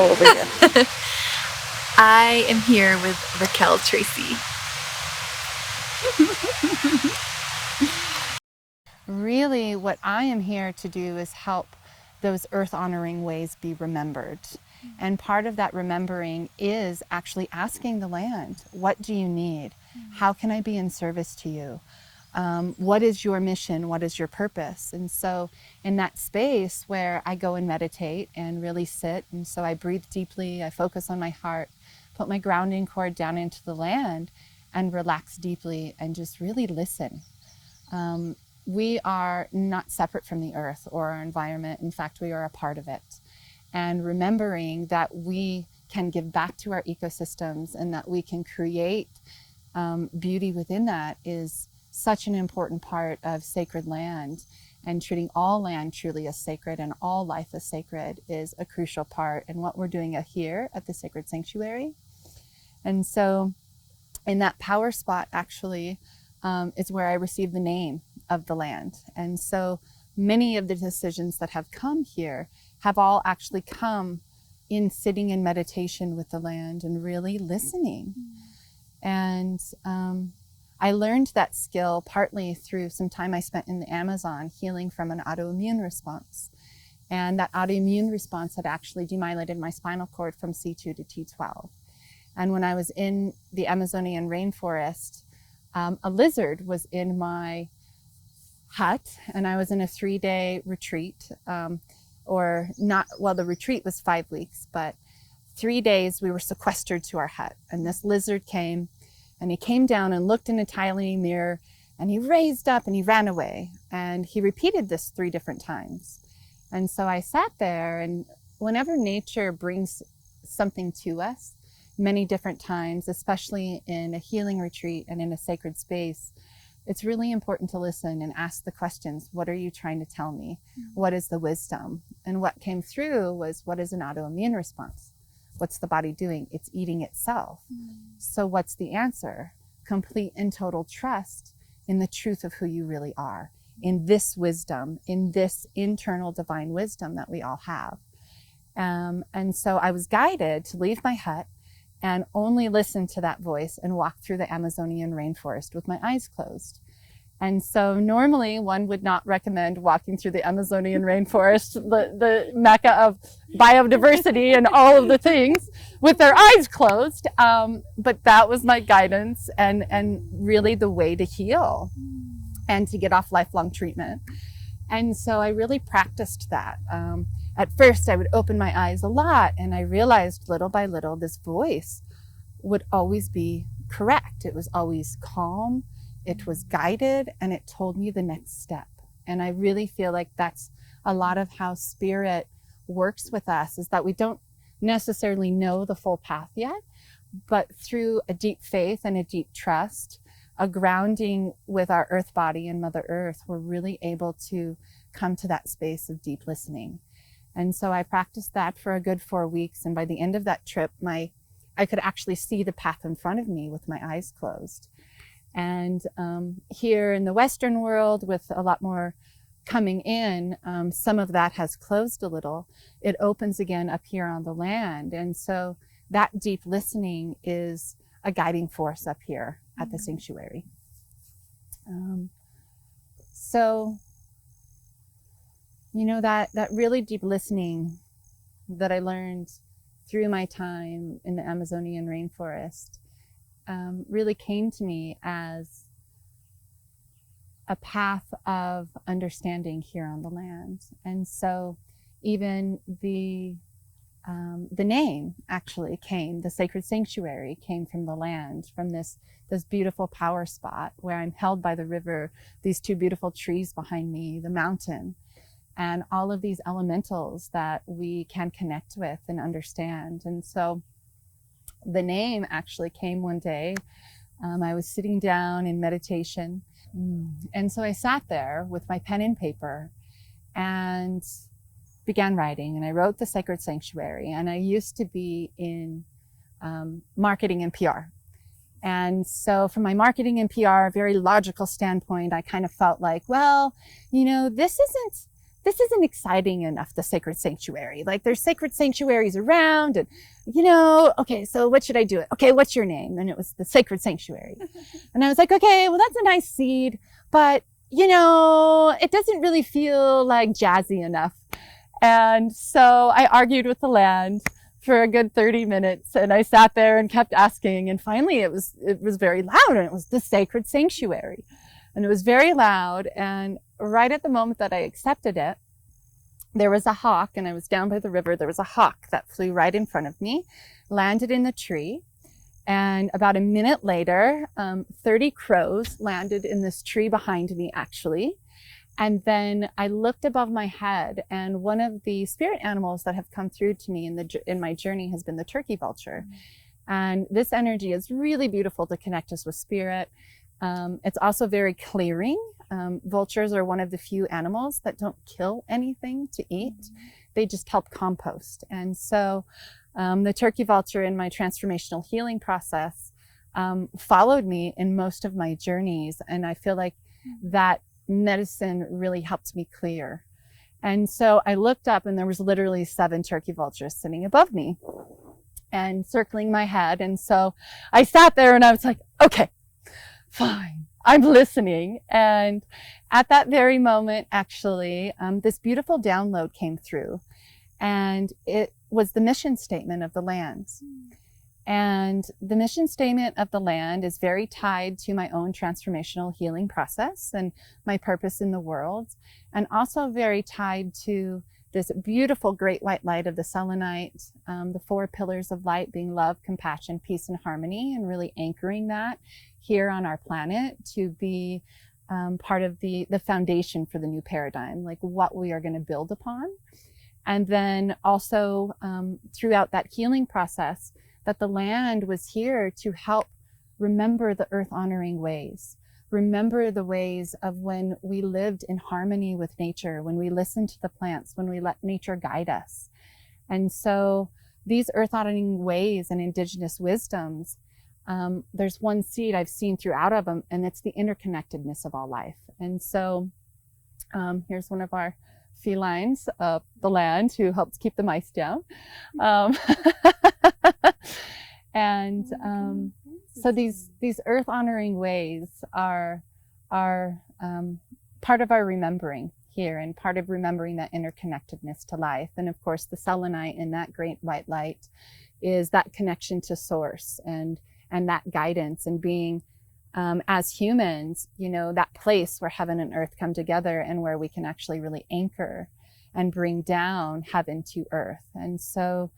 over here. I am here with Raquel Tracy. Really, what I am here to do is help those earth honoring ways be remembered. And part of that remembering is actually asking the land, what do you need? How can I be in service to you? What is your mission? What is your purpose? And so in that space where I go and meditate and really sit, and so I breathe deeply, I focus on my heart, put my grounding cord down into the land and relax deeply and just really listen. We are not separate from the earth or our environment. In fact, we are a part of it. And remembering that we can give back to our ecosystems and that we can create beauty within that is such an important part of sacred land. And treating all land truly as sacred and all life as sacred is a crucial part in what we're doing here at the Sacred Sanctuary. And so in that power spot actually is where I received the name of the land. And so many of the decisions that have come here have all actually come in sitting in meditation with the land and really listening. And I learned that skill partly through some time I spent in the Amazon healing from an autoimmune response. And that autoimmune response had actually demyelinated my spinal cord from C2 to T12. And when I was in the Amazonian rainforest, a lizard was in my hut, and I was in a 3-day retreat, the retreat was 5 weeks, but 3 days we were sequestered to our hut. And this lizard came, and he came down and looked in a tiny mirror, and he raised up and he ran away. And he repeated this 3 different times. And so I sat there, and whenever nature brings something to us, many different times, especially in a healing retreat and in a sacred space, it's really important to listen and ask the questions. What are you trying to tell me? What is the wisdom? And what came through was, what is an autoimmune response? What's the body doing? It's eating itself. So what's the answer? Complete and total trust in the truth of who you really are, in this wisdom, in this internal divine wisdom that we all have. And so I was guided to leave my hut and only listen to that voice and walk through the Amazonian rainforest with my eyes closed. And so normally one would not recommend walking through the Amazonian rainforest, the mecca of biodiversity and all of the things, with their eyes closed. But that was my guidance and really the way to heal and to get off lifelong treatment. And so I really practiced that. At first, I would open my eyes a lot, and I realized little by little this voice would always be correct. It was always calm, it was guided, and it told me the next step. And I really feel like that's a lot of how spirit works with us, is that we don't necessarily know the full path yet, but through a deep faith and a deep trust, a grounding with our earth body and Mother Earth, we're really able to come to that space of deep listening. And so I practiced that for a good 4 weeks. And by the end of that trip, I could actually see the path in front of me with my eyes closed. And here in the Western world, with a lot more coming in, some of that has closed a little. It opens again up here on the land. And so that deep listening is a guiding force up here at the sanctuary. That really deep listening that I learned through my time in the Amazonian rainforest really came to me as a path of understanding here on the land. And so even the name actually came, the Sacred Sanctuary came from the land, from this beautiful power spot where I'm held by the river, these 2 beautiful trees behind me, the mountain, and all of these elementals that we can connect with and understand. And so the name actually came one day. I was sitting down in meditation. And so I sat there with my pen and paper and began writing. And I wrote the Sacred Sanctuary. And I used to be in marketing and PR. And so from my marketing and PR, very logical standpoint, I kind of felt like, well, this isn't wasn't exciting enough, the sacred sanctuary. Like there's sacred sanctuaries around and, you know, okay, so what should I do? Okay, what's your name? And it was the sacred sanctuary. And I was like, okay, well, that's a nice seed, but you know, it doesn't really feel like jazzy enough. And so I argued with the land for a good 30 minutes, and I sat there and kept asking, and finally it was very loud, and it was the sacred sanctuary. And it was very loud, and right at the moment that I accepted it, there was a hawk, and I was down by the river. There was a hawk that flew right in front of me, landed in the tree, and about a minute later, 30 crows landed in this tree behind me, actually. And then I looked above my head, and one of the spirit animals that have come through to me in my journey has been the turkey vulture. And this energy is really beautiful to connect us with spirit. It's also very clearing. Vultures are one of the few animals that don't kill anything to eat. They just help compost. And so the turkey vulture in my transformational healing process followed me in most of my journeys. And I feel like that medicine really helped me clear. And so I looked up, and there was literally 7 turkey vultures sitting above me and circling my head. And so I sat there and I was like, okay, fine, I'm listening. And at that very moment, actually, this beautiful download came through, and it was the mission statement of the land. And the mission statement of the land is very tied to my own transformational healing process and my purpose in the world, and also very tied to this beautiful great white light of the selenite, the 4 pillars of light being love, compassion, peace, and harmony, and really anchoring that here on our planet to be part of the foundation for the new paradigm, like what we are going to build upon. And then also throughout that healing process, that the land was here to help remember the earth honoring ways. Remember the ways of when we lived in harmony with nature, when we listened to the plants, when we let nature guide us. And so these earth honoring ways and indigenous wisdoms, there's one seed I've seen throughout of them, and it's the interconnectedness of all life. And so here's one of our felines of the land who helps keep the mice down. And so these earth honoring ways are part of our remembering here, and part of remembering that interconnectedness to life. And of course, the selenite in that great white light is that connection to source and that guidance, and being as humans, you know, that place where heaven and earth come together, and where we can actually really anchor and bring down heaven to earth. And so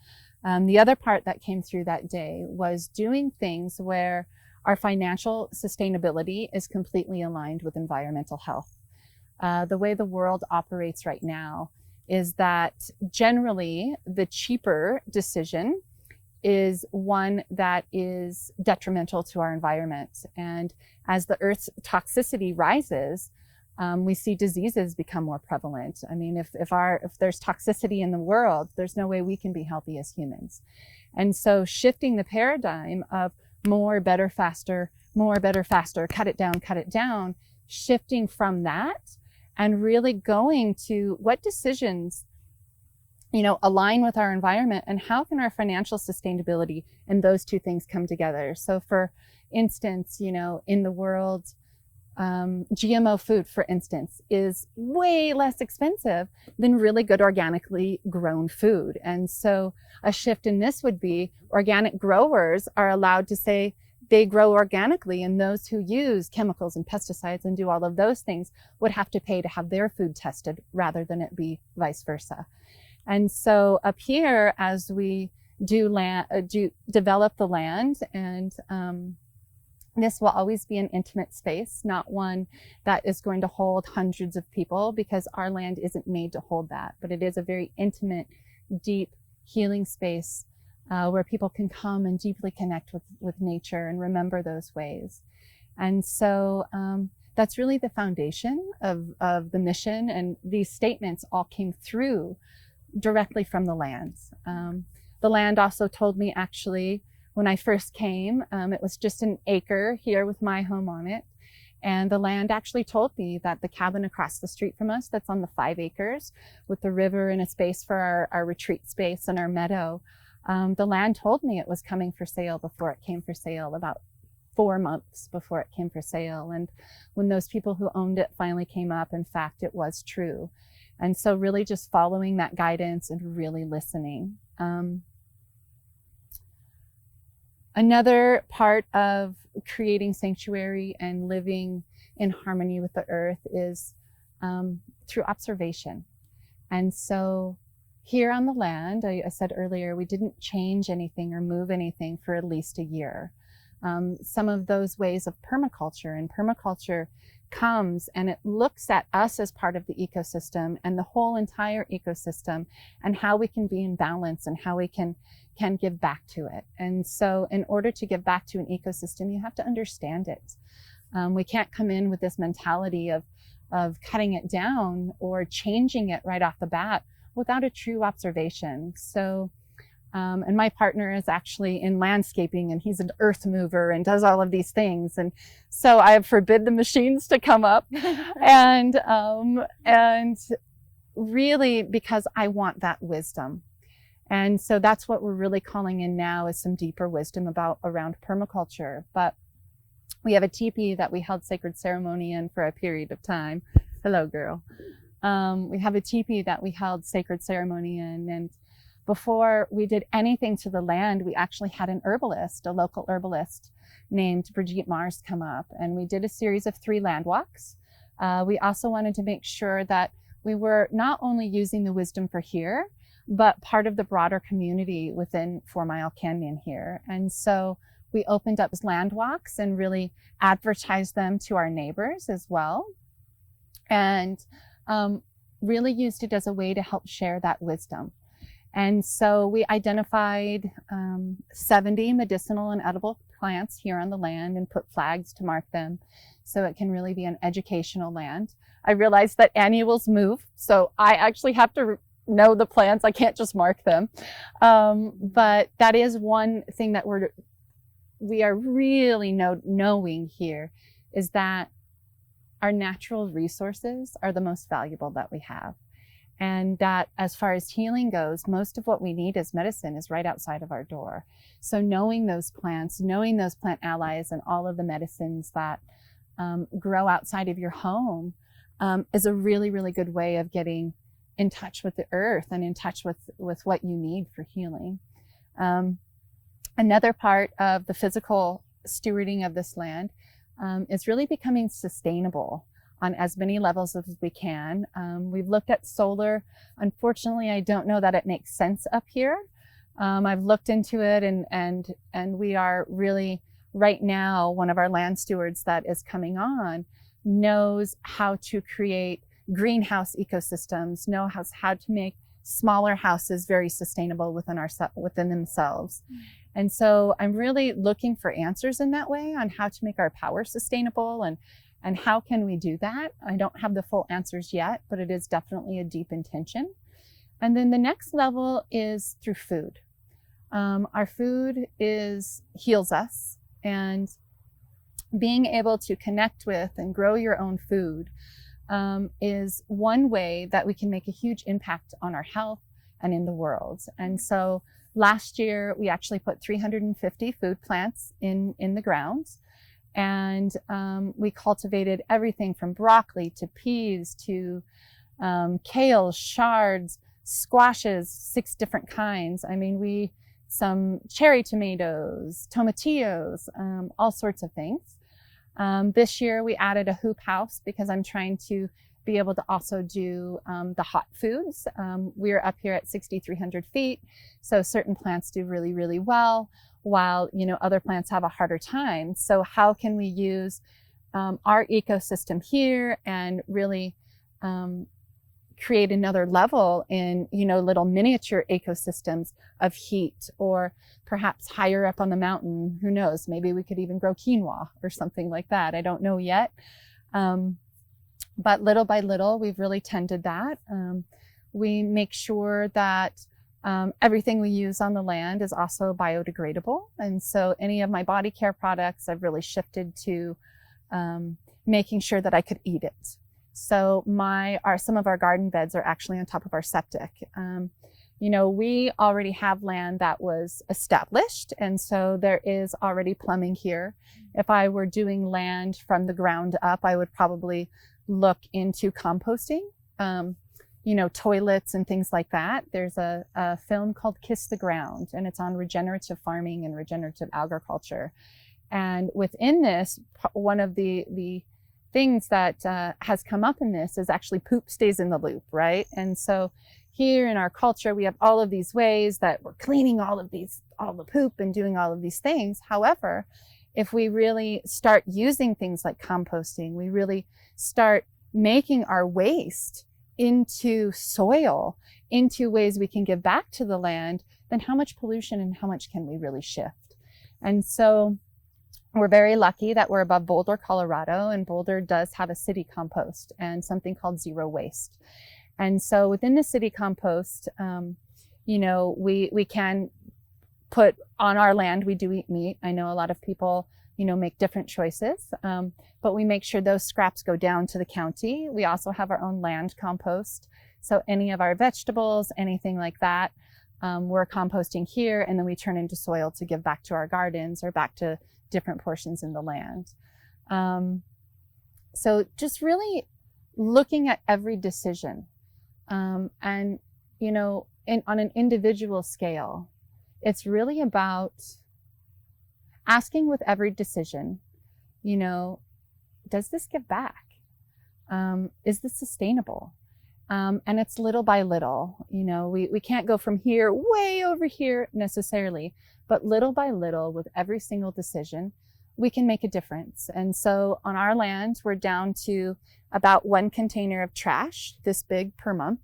the other part that came through that day was doing things where our financial sustainability is completely aligned with environmental health. The way the world operates right now is that generally the cheaper decision is one that is detrimental to our environment. And as the Earth's toxicity rises, we see diseases become more prevalent. I mean, if there's toxicity in the world, there's no way we can be healthy as humans. And so shifting the paradigm of more, better, faster, cut it down, shifting from that and really going to what decisions, you know, align with our environment, and how can our financial sustainability and those two things come together. So for instance, you know, in the world, GMO food, for instance, is way less expensive than really good organically grown food. And so a shift in this would be organic growers are allowed to say they grow organically, and those who use chemicals and pesticides and do all of those things would have to pay to have their food tested, rather than it be vice versa. And so up here, as we develop the land, and this will always be an intimate space, not one that is going to hold hundreds of people, because our land isn't made to hold that. But it is a very intimate, deep healing space where people can come and deeply connect with nature and remember those ways. And so that's really the foundation of the mission. And these statements all came through directly from the land. The land also told me, actually, when I first came, it was just an acre here with my home on it. And the land actually told me that the cabin across the street from us, that's on the 5 acres with the river and a space for our retreat space and our meadow, the land told me it was coming for sale before it came for sale, about 4 months before it came for sale. And when those people who owned it finally came up, in fact, it was true. And so really just following that guidance and really listening. Another part of creating sanctuary and living in harmony with the earth is through observation. And so here on the land, I said earlier, we didn't change anything or move anything for at least a year. Some of those ways of permaculture, and permaculture comes and it looks at us as part of the ecosystem and the whole entire ecosystem and how we can be in balance and how we can give back to it. And so in order to give back to an ecosystem, you have to understand it. We can't come in with this mentality of cutting it down or changing it right off the bat without a true observation. So and my partner is actually in landscaping and he's an earth mover and does all of these things. And so I forbid the machines to come up and really because I want that wisdom. And so that's what we're really calling in now is some deeper wisdom around permaculture. But we have a teepee that we held sacred ceremony in for a period of time. Hello, girl. We have a teepee that we held sacred ceremony in, and before we did anything to the land, we actually had an herbalist, a local herbalist named Brigitte Mars come up, and we did a series of 3 land walks. We also wanted to make sure that we were not only using the wisdom for here, but part of the broader community within 4 Mile Canyon here. And so we opened up land walks and really advertised them to our neighbors as well. And really used it as a way to help share that wisdom. And so we identified 70 medicinal and edible plants here on the land and put flags to mark them so it can really be an educational land. I realized that annuals move, so I actually have to know the plants. I can't just mark them. But that is one thing that we are really knowing here is that our natural resources are the most valuable that we have. And that as far as healing goes, most of what we need as medicine is right outside of our door. So knowing those plants, knowing those plant allies and all of the medicines that grow outside of your home is a really, really good way of getting in touch with the earth and in touch with what you need for healing. Another part of the physical stewarding of this land is really becoming sustainable on as many levels as we can. We've looked at solar. Unfortunately, I don't know that it makes sense up here. I've looked into it and we are really, right now, one of our land stewards that is coming on knows how to create greenhouse ecosystems, knows how to make smaller houses very sustainable within themselves. And so I'm really looking for answers in that way on how to make our power sustainable and how can we do that? I don't have the full answers yet, but it is definitely a deep intention. And then the next level is through food. Our food heals us, and being able to connect with and grow your own food is one way that we can make a huge impact on our health and in the world. And so last year, we actually put 350 food plants in the ground. And we cultivated everything from broccoli to peas to kale, shards, squashes, 6 different kinds. I mean, some cherry tomatoes, tomatillos, all sorts of things. This year we added a hoop house because I'm trying to be able to also do the hot foods. We're up here at 6,300 feet, so certain plants do really, really well, while other plants have a harder time. So how can we use our ecosystem here and really create another level in little miniature ecosystems of heat, or perhaps higher up on the mountain, who knows, maybe we could even grow quinoa or something like that. I don't know yet. But little by little, we've really tended that. We make sure that everything we use on the land is also biodegradable. And so any of my body care products, I've really shifted to making sure that I could eat it. So some of our garden beds are actually on top of our septic. We already have land that was established, and so there is already plumbing here. If I were doing land from the ground up, I would probably look into composting, toilets and things like that. There's a film called Kiss the Ground, and it's on regenerative farming and regenerative agriculture. And within this, one of the things that has come up in this is actually poop stays in the loop, right? And so here in our culture, we have all of these ways that we're cleaning all the poop and doing all of these things. However, if we really start using things like composting, we really start making our waste into soil, into ways we can give back to the land, then how much pollution and how much can we really shift? And so we're very lucky that we're above Boulder, Colorado, and Boulder does have a city compost and something called zero waste. And so within the city compost, we can put on our land, we do eat meat. I know a lot of people, make different choices, but we make sure those scraps go down to the county. We also have our own land compost. So any of our vegetables, anything like that, we're composting here, and then we turn into soil to give back to our gardens or back to different portions in the land. So just really looking at every decision. On an individual scale, it's really about asking with every decision, does this give back? Is this sustainable? And it's little by little, we can't go from here way over here necessarily, but little by little with every single decision, we can make a difference. And so on our land, we're down to about 1 container of trash, this big per month.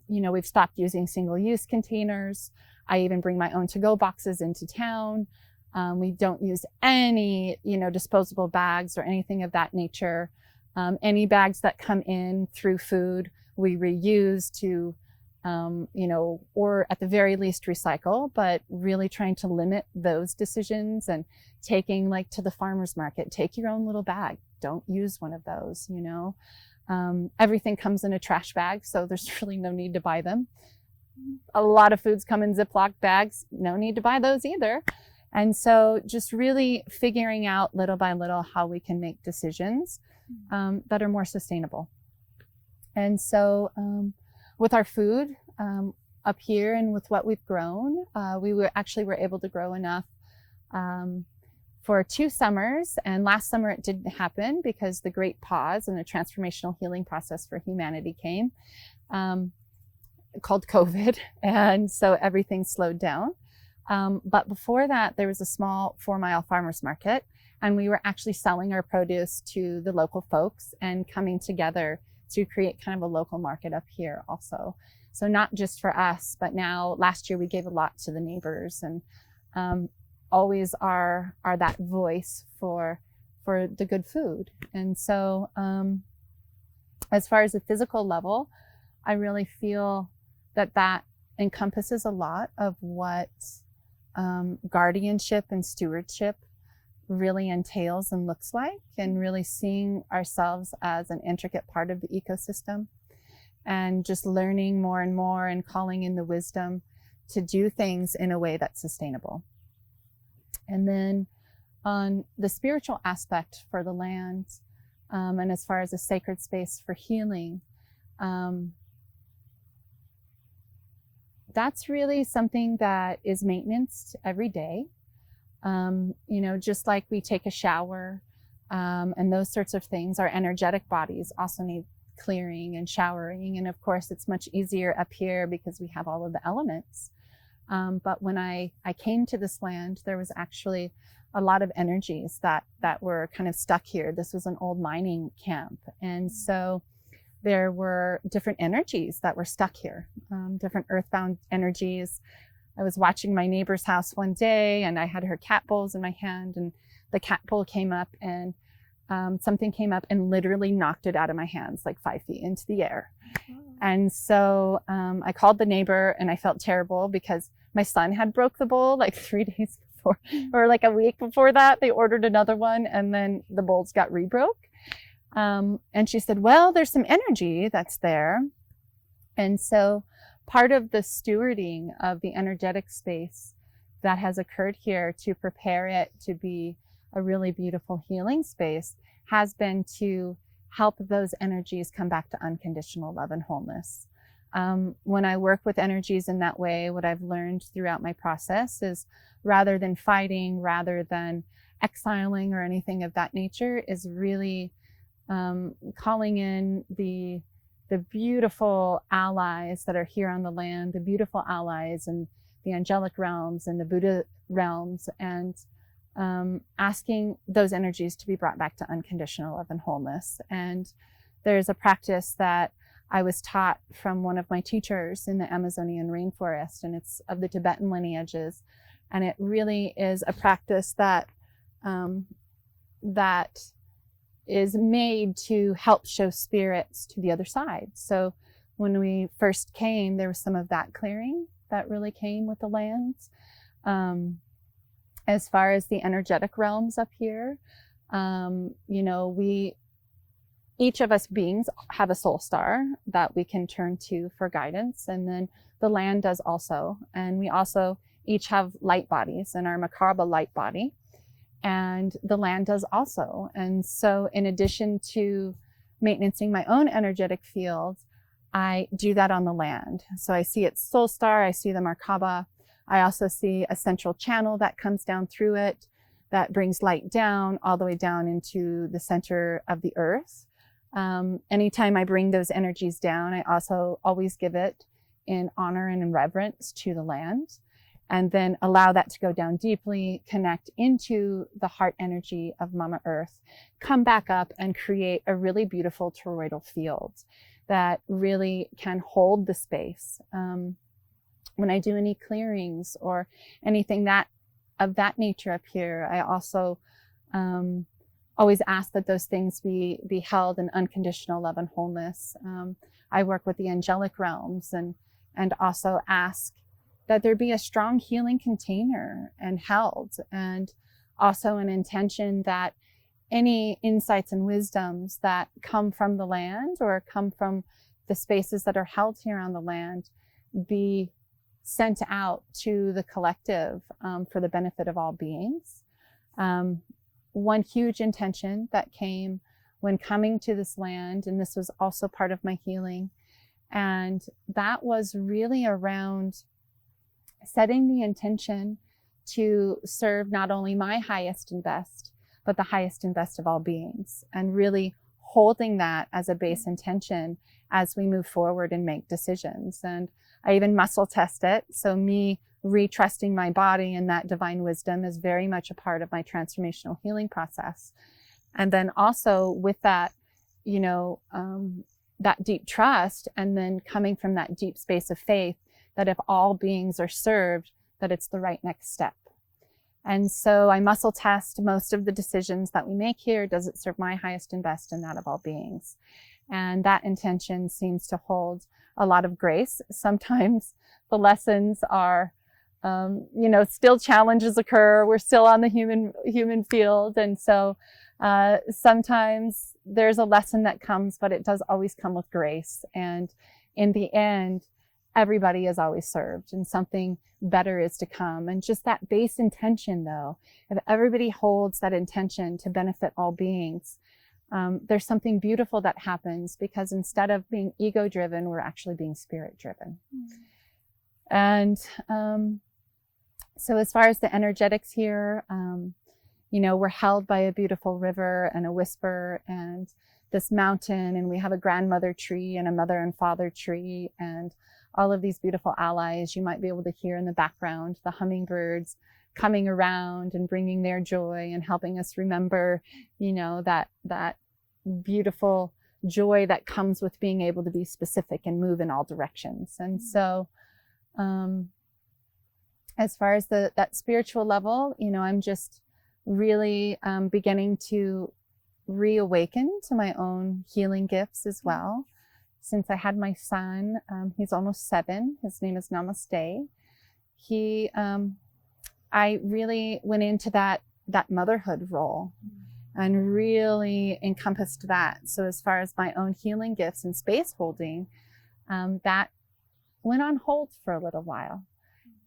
We've stopped using single-use containers. I even bring my own to-go boxes into town. We don't use any, disposable bags or anything of that nature. Any bags that come in through food, we reuse to, or at the very least recycle, but really trying to limit those decisions and taking to the farmer's market, take your own little bag. Don't use one of those, everything comes in a trash bag, so there's really no need to buy them. A lot of foods come in Ziploc bags, no need to buy those either. And so just really figuring out little by little how we can make decisions that are more sustainable. And so with our food up here and with what we've grown, we were able to grow enough for 2 summers. And last summer it didn't happen because the great pause and the transformational healing process for humanity came, called COVID. And so everything slowed down. But before that, there was a small 4-mile farmers market, and we were actually selling our produce to the local folks and coming together to create kind of a local market up here also. So not just for us, but now last year we gave a lot to the neighbors, and always are that voice for the good food. And so as far as the physical level, I really feel that encompasses a lot of what guardianship and stewardship really entails and looks like, and really seeing ourselves as an intricate part of the ecosystem, and just learning more and more and calling in the wisdom to do things in a way that's sustainable. And then on the spiritual aspect for the land, and as far as a sacred space for healing, that's really something that is maintenance every day. Just like we take a shower and those sorts of things, our energetic bodies also need clearing and showering. And of course, it's much easier up here because we have all of the elements. But when I came to this land, there was actually a lot of energies that were kind of stuck here. This was an old mining camp. And so there were different energies that were stuck here, different earthbound energies. I was watching my neighbor's house one day, and I had her cat bowls in my hand, and the cat bowl came up, and something came up and literally knocked it out of my hands, like 5 feet into the air. Oh. And so I called the neighbor, and I felt terrible because my son had broke the bowl like 3 days before, or like a week before that, they ordered another one, and then the molds got rebroke. And she said, well, there's some energy that's there. And so part of the stewarding of the energetic space that has occurred here to prepare it to be a really beautiful healing space has been to help those energies come back to unconditional love and wholeness. When I work with energies in that way, what I've learned throughout my process is rather than fighting, rather than exiling or anything of that nature, is really calling in the beautiful allies that are here on the land, the beautiful allies and the angelic realms and the Buddha realms, and asking those energies to be brought back to unconditional love and wholeness. And there's a practice that I was taught from one of my teachers in the Amazonian rainforest, and it's of the Tibetan lineages. And it really is a practice that that is made to help show spirits to the other side. So when we first came, there was some of that clearing that really came with the lands. As far as the energetic realms up here, you know, each of us beings have a soul star that we can turn to for guidance. And then the land does also. And we also each have light bodies, and our Merkaba light body, and the land does also. And so in addition to maintaining my own energetic field, I do that on the land. So I see its soul star, I see the Merkaba. I also see a central channel that comes down through it that brings light down all the way down into the center of the earth. Anytime I bring those energies down, I also always give it in honor and in reverence to the land, and then allow that to go down deeply, connect into the heart energy of Mama Earth, come back up and create a really beautiful toroidal field that really can hold the space. When I do any clearings or anything that of that nature up here, I also always ask that those things be held in unconditional love and wholeness. I work with the angelic realms and also ask that there be a strong healing container and held, and also an intention that any insights and wisdoms that come from the land or come from the spaces that are held here on the land be sent out to the collective for the benefit of all beings. One huge intention that came when coming to this land, and this was also part of my healing, and that was really around setting the intention to serve not only my highest and best, but the highest and best of all beings, and really holding that as a base intention as we move forward and make decisions. And I even muscle test it. So me retrusting my body and that divine wisdom is very much a part of my transformational healing process. And then also with that, you know, that deep trust, and then coming from that deep space of faith that if all beings are served, that it's the right next step. And so I muscle test most of the decisions that we make here. Does it serve my highest and best and that of all beings? And that intention seems to hold a lot of grace. Sometimes the lessons are, you know, still challenges occur. We're still on the human field. And so sometimes there's a lesson that comes, but it does always come with grace. And in the end, everybody is always served and something better is to come. And just that base intention, though, if everybody holds that intention to benefit all beings, there's something beautiful that happens, because instead of being ego driven, we're actually being spirit driven. And so as far as the energetics here, you know, we're held by a beautiful river and a whisper and this mountain, and we have a grandmother tree and a mother and father tree, and all of these beautiful allies. You might be able to hear in the background the hummingbirds coming around and bringing their joy and helping us remember, you know, that beautiful joy that comes with being able to be specific and move in all directions. And so as far as that spiritual level, you know, I'm just really beginning to reawaken to my own healing gifts as well. Since I had my son, he's almost 7. His name is Namaste. I really went into that motherhood role and really encompassed that. So as far as my own healing gifts and space holding, that went on hold for a little while.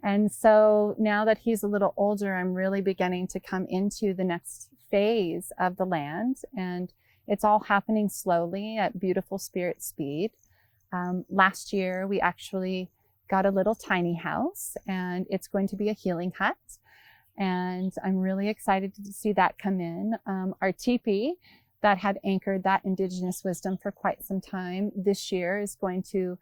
And so now that he's a little older, I'm really beginning to come into the next phase of the land, and it's all happening slowly at beautiful spirit speed. Last year, we actually got a little tiny house, and it's going to be a healing hut. And I'm really excited to see that come in. Our teepee that had anchored that indigenous wisdom for quite some time this year is going to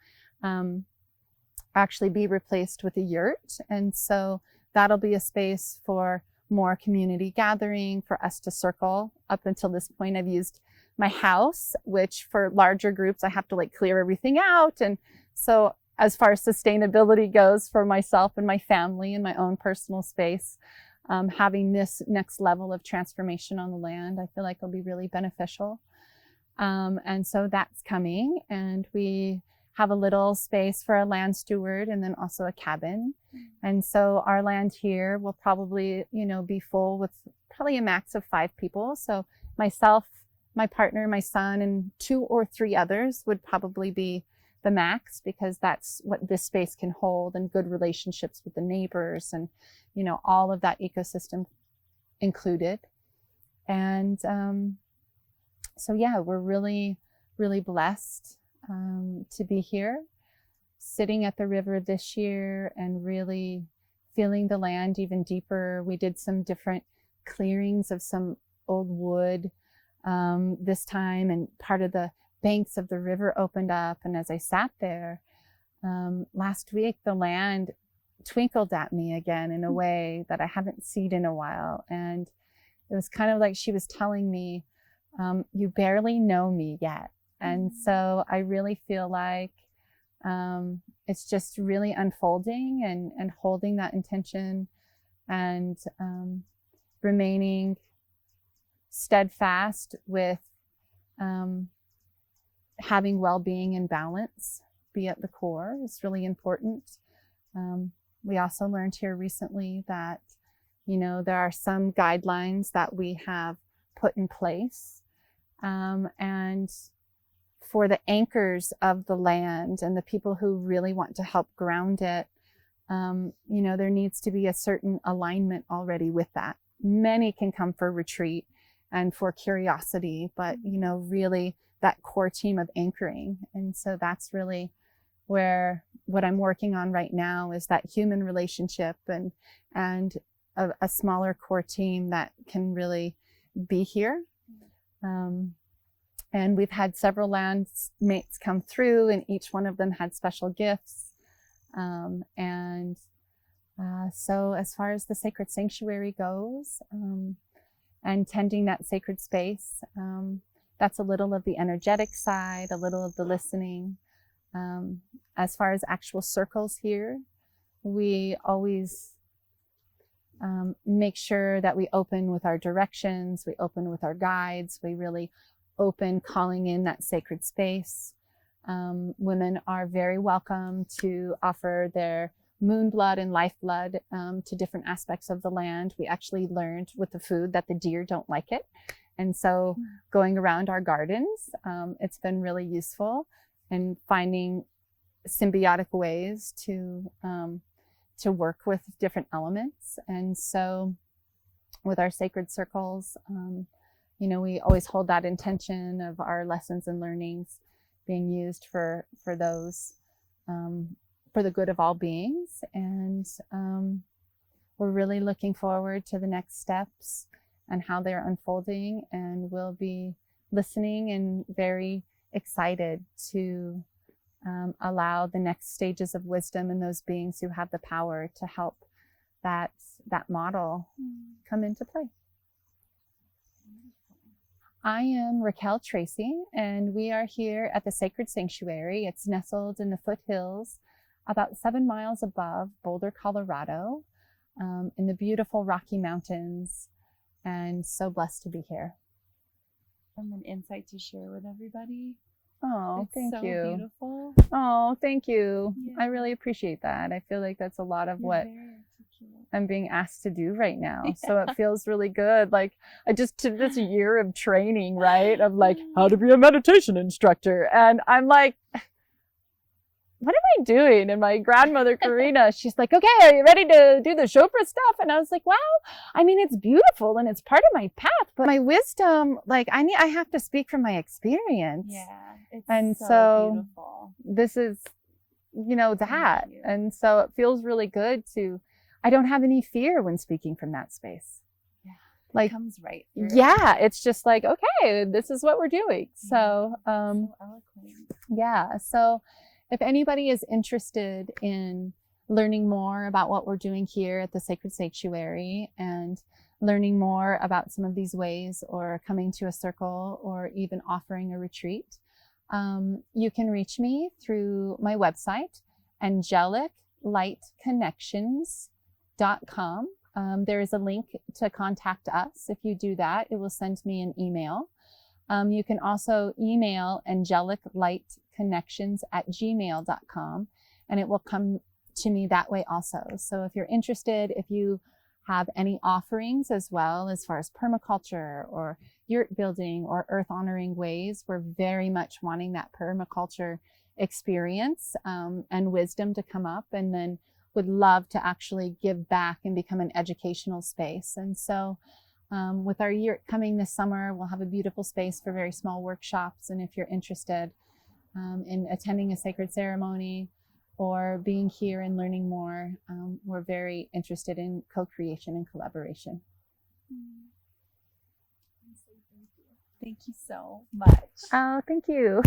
actually be replaced with a yurt. And so that'll be a space for more community gathering, for us to circle. Up until this point, I've used my house, which for larger groups, I have to like clear everything out. And so as far as sustainability goes for myself and my family and my own personal space, having this next level of transformation on the land, I feel like will be really beneficial. And so that's coming, and we have a little space for a land steward and then also a cabin. And so our land here will probably, be full with probably a max of 5 people. So myself, my partner, my son, and 2 or 3 others would probably be the max, because that's what this space can hold, and good relationships with the neighbors and, all of that ecosystem included. And so, yeah, we're really, really blessed to be here, sitting at the river this year and really feeling the land even deeper. We did some different clearings of some old wood this time, and part of the banks of the river opened up. And as I sat there last week, the land twinkled at me again in a way that I haven't seen in a while. And it was kind of like she was telling me, you barely know me yet. And so I really feel like it's just really unfolding and holding that intention and remaining steadfast with having well-being and balance be at the core is really important. We also learned here recently that, there are some guidelines that we have put in place. And for the anchors of the land and the people who really want to help ground it, there needs to be a certain alignment already with that. Many can come for retreat and for curiosity, but, really that core team of anchoring. And so that's really where what I'm working on right now is that human relationship and a smaller core team that can really be here. And we've had several land mates come through, and each one of them had special gifts. So as far as the sacred sanctuary goes, and tending that sacred space, that's a little of the energetic side, a little of the listening. As far as actual circles here, we always make sure that we open with our directions, we open with our guides, we really open calling in that sacred space. Women are very welcome to offer their moon blood and life blood to different aspects of the land. We actually learned with the food that the deer don't like it. And so going around our gardens, it's been really useful in finding symbiotic ways to work with different elements. And so with our sacred circles, we always hold that intention of our lessons and learnings being used for those, for the good of all beings. And we're really looking forward to the next steps and how they're unfolding. And we'll be listening and very excited to allow the next stages of wisdom and those beings who have the power to help that model come into play. I am Raquel Tracy, and we are here at the Sacred Sanctuary. It's nestled in the foothills about 7 miles above Boulder, Colorado, in the beautiful Rocky Mountains, and so blessed to be here. And an insight to share with everybody. Oh, thank you. It's so beautiful. Oh, thank you. Yeah. I really appreciate that. I feel like that's a lot of You're what very articulate. I'm being asked to do right now. So it feels really good. Like I just took this year of training, right? Of like how to be a meditation instructor. And I'm like, what am I doing? And my grandmother, Karina, she's like, okay, are you ready to do the Chopra stuff? And I was like, well, I mean, it's beautiful and it's part of my path, but my wisdom, like I have to speak from my experience. Yeah. It's And so so beautiful. this is, that. you. And so it feels really good I don't have any fear when speaking from that space. Yeah. Like, It comes right through. yeah, it's just like, okay, this is what we're doing. So, So eloquent. yeah. So if anybody is interested in learning more about what we're doing here at the Sacred Sanctuary and learning more about some of these ways or coming to a circle or even offering a retreat, you can reach me through my website, angeliclightconnections.com. There is a link to contact us. If you do that, it will send me an email. You can also email angeliclightconnections@gmail.com, and it will come to me that way also. So if you're interested, if you have any offerings as well, as far as permaculture or yurt building or earth honoring ways, we're very much wanting that permaculture experience and wisdom to come up, and then would love to actually give back and become an educational space. And so with our yurt coming this summer, we'll have a beautiful space for very small workshops. And if you're interested in attending a sacred ceremony or being here and learning more, we're very interested in co-creation and collaboration. Thank you so much. Oh, thank you.